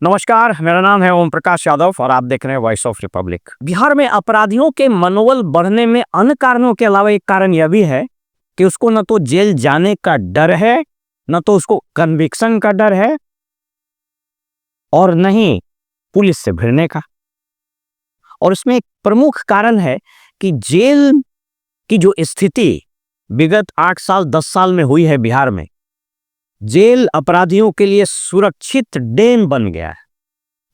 नमस्कार, मेरा नाम है ओम प्रकाश यादव और आप देख रहे हैं वॉइस ऑफ रिपब्लिक। बिहार में अपराधियों के मनोबल बढ़ने में अन्य कारणों के अलावा एक कारण यह भी है कि उसको न तो जेल जाने का डर है, न तो उसको कन्विक्शन का डर है और न ही पुलिस से भिड़ने का। और इसमें एक प्रमुख कारण है कि जेल की जो स्थिति विगत 8 साल 10 साल में हुई है बिहार में, जेल अपराधियों के लिए सुरक्षित डेन बन गया है।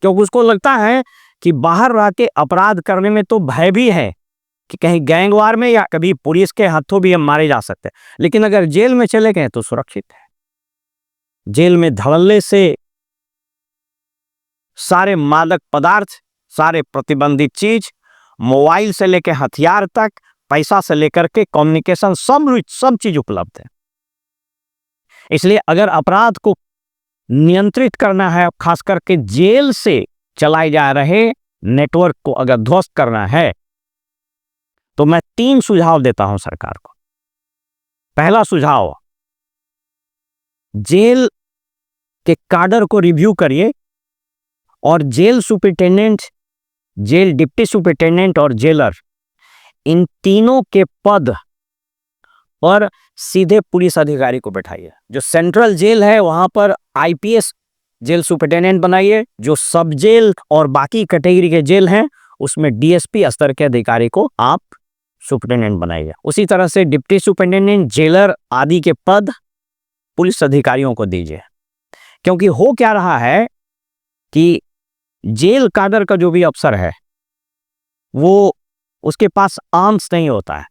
क्योंकि उसको लगता है कि बाहर रह के अपराध करने में तो भय भी है कि कहीं गैंगवार में या कभी पुलिस के हाथों भी हम मारे जा सकते हैं, लेकिन अगर जेल में चले गए तो सुरक्षित है। जेल में धड़ल्ले से सारे मादक पदार्थ, सारे प्रतिबंधित चीज, मोबाइल से लेकर हथियार तक, पैसा से लेकर के कम्युनिकेशन, सब चीज उपलब्ध है। इसलिए अगर अपराध को नियंत्रित करना है, खास करके जेल से चलाए जा रहे नेटवर्क को अगर ध्वस्त करना है, तो मैं 3 सुझाव देता हूं सरकार को। पहला सुझाव, जेल के काडर को रिव्यू करिए और jail superintendent, jail deputy superintendent और जेलर, इन तीनों के पद पर सीधे पुलिस अधिकारी को बैठाइए। जो सेंट्रल जेल है वहां पर आईपीएस जेल सुपरिटेंडेंट बनाइए। जो सब जेल और बाकी कैटेगरी के जेल हैं उसमें डीएसपी स्तर के अधिकारी को आप सुपरिटेंडेंट बनाइए। उसी तरह से डिप्टी सुपरिटेंडेंट, जेलर आदि के पद पुलिस अधिकारियों को दीजिए। क्योंकि हो क्या रहा है कि जेल काडर का जो भी अफसर है वो, उसके पास आर्म्स नहीं होता है,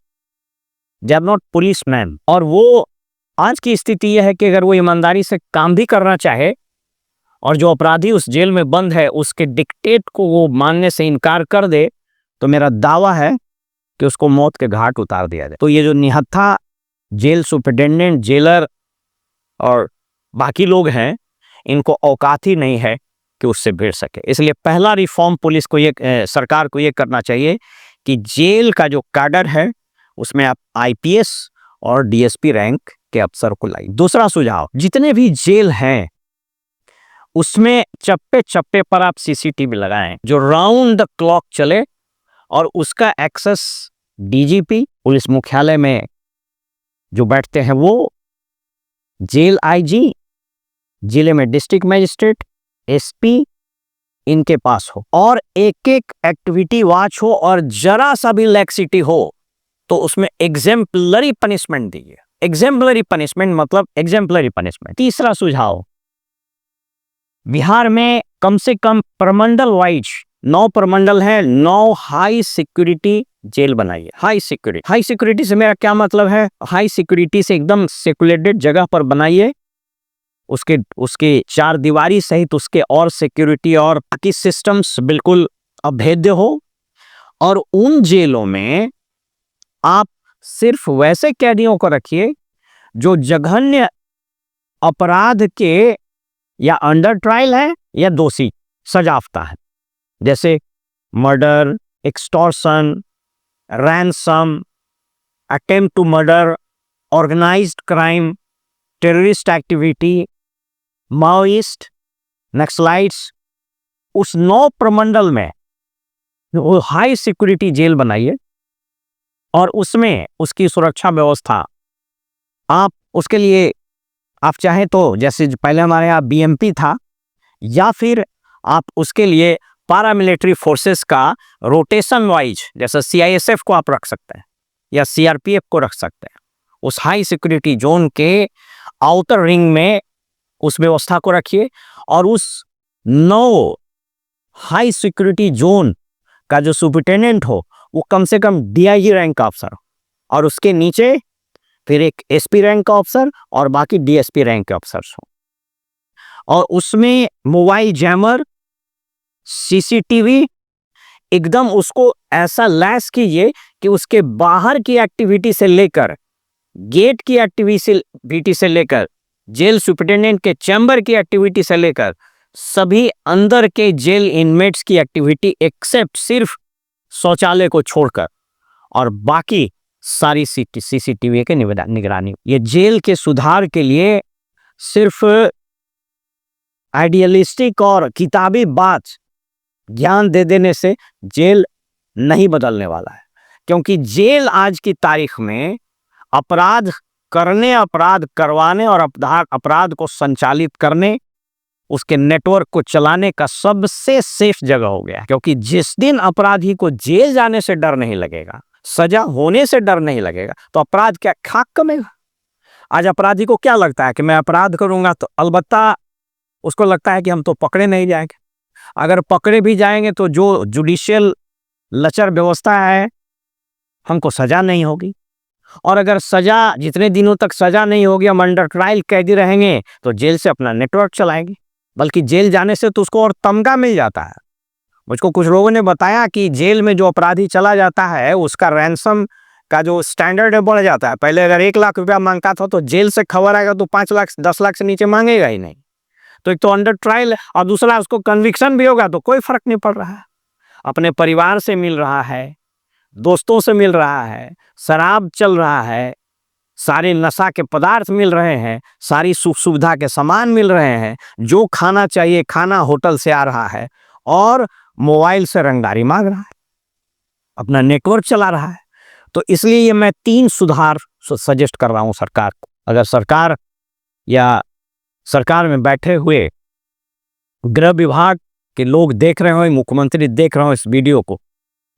दे आर नॉट पुलिसमैन। और वो आज की स्थिति यह है कि अगर वो ईमानदारी से काम भी करना चाहे और जो अपराधी उस जेल में बंद है उसके डिक्टेट को वो मानने से इनकार कर दे, तो मेरा दावा है कि उसको मौत के घाट उतार दिया जाए। तो ये जो निहत्था जेल सुपरिटेंडेंट, जेलर और बाकी लोग हैं, इनको औकात ही नहीं है कि उससे भिड़ सके। इसलिए पहला रिफॉर्म पुलिस को सरकार को ये करना चाहिए कि जेल का जो काडर है उसमें आप आईपीएस और डीएसपी रैंक के अफसर को लाइए। दूसरा सुझाव, जितने भी जेल हैं उसमें चप्पे चप्पे पर आप सीसीटीवी लगाएं जो राउंड द क्लॉक चले, और उसका एक्सेस डीजीपी, पुलिस मुख्यालय में जो बैठते हैं वो, जेल आईजी, जिले में डिस्ट्रिक्ट मजिस्ट्रेट, एसपी, इनके पास हो। और एक एक एक्टिविटी वॉच हो, और जरा सा भी लैक्सिटी हो तो उसमें एग्जेम्पलरी पनिशमेंट दीजिए। एग्जेम्पलरी पनिशमेंट मतलब एग्जेम्पलरी पनिशमेंट। तीसरा सुझाव, बिहार में कम से कम प्रमंडल वाइज 9 प्रमंडल है, 9 हाई सिक्योरिटी जेल बनाइए। हाई सिक्योरिटी से मेरा क्या मतलब है? हाई सिक्योरिटी से एकदम सेक्युलेटेड जगह पर बनाइए, उसके 4 दीवारी सहित उसके और सिक्योरिटी और बाकी सिस्टम्स बिल्कुल अभेद्य हो। और उन जेलों में आप सिर्फ वैसे कैदियों को रखिए जो जघन्य अपराध के या अंडर ट्रायल है या दोषी सजाफता है, जैसे murder, extortion, ransom, attempt to murder, organised crime, terrorist activity, Maoist, Naxalites. उस 9 प्रमंडल में वो हाई सिक्योरिटी जेल बनाइए और उसमें उसकी सुरक्षा व्यवस्था आप उसके लिए आप चाहें तो, जैसे पहले हमारे यहाँ बीएमपी था, या फिर आप उसके लिए पारामिलिट्री फोर्सेस का रोटेशन वाइज जैसे सीआईएसएफ को आप रख सकते हैं या सीआरपीएफ को रख सकते हैं। उस हाई सिक्योरिटी जोन के आउटर रिंग में उस व्यवस्था को रखिए, और उस 9 हाई सिक्योरिटी जोन का जो सुपरिटेंडेंट हो वो कम से कम डीआईजी रैंक का अफसर हो, और उसके नीचे फिर एक एसपी रैंक का अफसर और बाकी डीएसपी रैंक के अफसर्स हो। और उसमें मोबाइल जैमर, सीसीटीवी, एकदम उसको ऐसा लैस कीजिए कि उसके बाहर की एक्टिविटी से लेकर, गेट की एक्टिविटी से लेकर, जेल सुपरिटेंडेंट के चैम्बर की एक्टिविटी से लेकर, सभी अंदर के जेल इनमेट्स की एक्टिविटी एक्सेप्ट सिर्फ शौचालय को छोड़कर, और बाकी सारी सीसीटीवी के निगरानी। ये जेल के सुधार के लिए सिर्फ आइडियलिस्टिक और किताबी बात ज्ञान दे देने से जेल नहीं बदलने वाला है, क्योंकि जेल आज की तारीख में अपराध करने, अपराध करवाने और अपराध को संचालित करने, उसके नेटवर्क को चलाने का सबसे सेफ जगह हो गया। क्योंकि जिस दिन अपराधी को जेल जाने से डर नहीं लगेगा, सजा होने से डर नहीं लगेगा, तो अपराध क्या खाक कमेगा। आज अपराधी को क्या लगता है कि मैं अपराध करूंगा तो अलबत्ता उसको लगता है कि हम तो पकड़े नहीं जाएंगे, अगर पकड़े भी जाएंगे तो जो जुडिशियल लचर व्यवस्था है हमको सजा नहीं होगी, और अगर सजा, जितने दिनों तक सजा नहीं होगी, हम अंडर ट्रायल कैदी रहेंगे तो जेल से अपना नेटवर्क चलाएंगे। बल्कि जेल जाने से तो उसको और तमगा मिल जाता है। मुझको कुछ लोगों ने बताया कि जेल में जो अपराधी चला जाता है उसका रैंसम का जो स्टैंडर्ड है बढ़ जाता है। पहले अगर 1 लाख रुपया मांगता था तो जेल से खबर आएगा तो 5 लाख 10 लाख से नीचे मांगेगा ही नहीं। तो एक तो अंडर ट्रायल और दूसरा उसको कन्विक्शन भी होगा तो कोई फर्क नहीं पड़ रहा है। अपने परिवार से मिल रहा है, दोस्तों से मिल रहा है, शराब चल रहा है, सारे नशा के पदार्थ मिल रहे हैं, सारी सुख सुविधा के सामान मिल रहे हैं, जो खाना चाहिए खाना होटल से आ रहा है, और मोबाइल से रंगदारी मांग रहा है, अपना नेटवर्क चला रहा है। तो इसलिए ये मैं 3 सुधार सजेस्ट कर रहा हूं सरकार को। अगर सरकार या सरकार में बैठे हुए गृह विभाग के लोग देख रहे हो, मुख्यमंत्री देख रहे हो इस वीडियो को,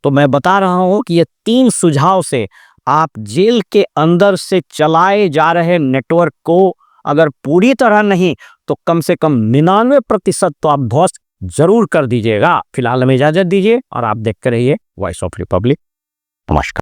तो मैं बता रहा हूं कि ये 3 सुझाव से आप जेल के अंदर से चलाए जा रहे नेटवर्क को अगर पूरी तरह नहीं तो कम से कम 99% तो आप ध्वस्त जरूर कर दीजिएगा। फिलहाल हमें इजाजत दीजिए और आप देखते रहिए वॉइस ऑफ रिपब्लिक। नमस्कार।